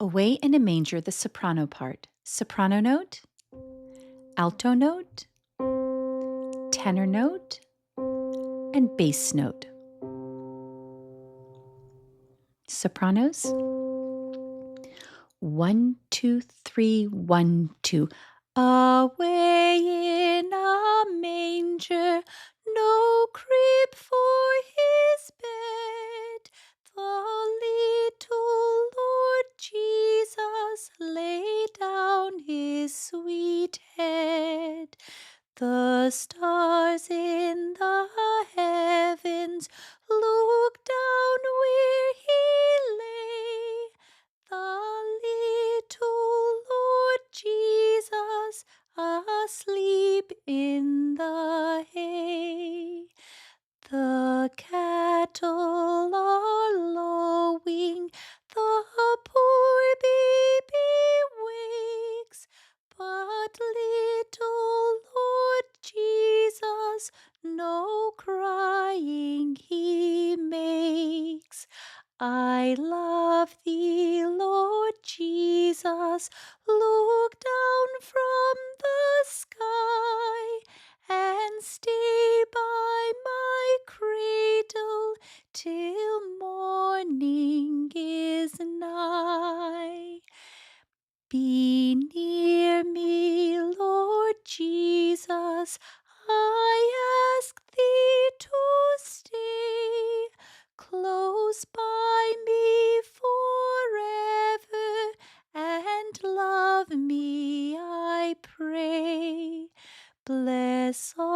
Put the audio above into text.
Away in a manger, the soprano part. Soprano note, alto note, tenor note, and bass note. Sopranos. 1, 2, 3, 1, 2. Away in a manger, no crib for his bed, the little Lord Jesus lay down his sweet head. The stars in the heavens look down where he lay. The little Lord Jesus asleep in the hay. The cattle are lowing, the poor baby wakes, but little Lord Jesus no crying he makes. I love thee, Lord Jesus, look down from the sky and stay by my cradle till morning is nigh. Be near me, Lord Jesus, I ask thee to stay close by me forever and love me, I pray. Bless all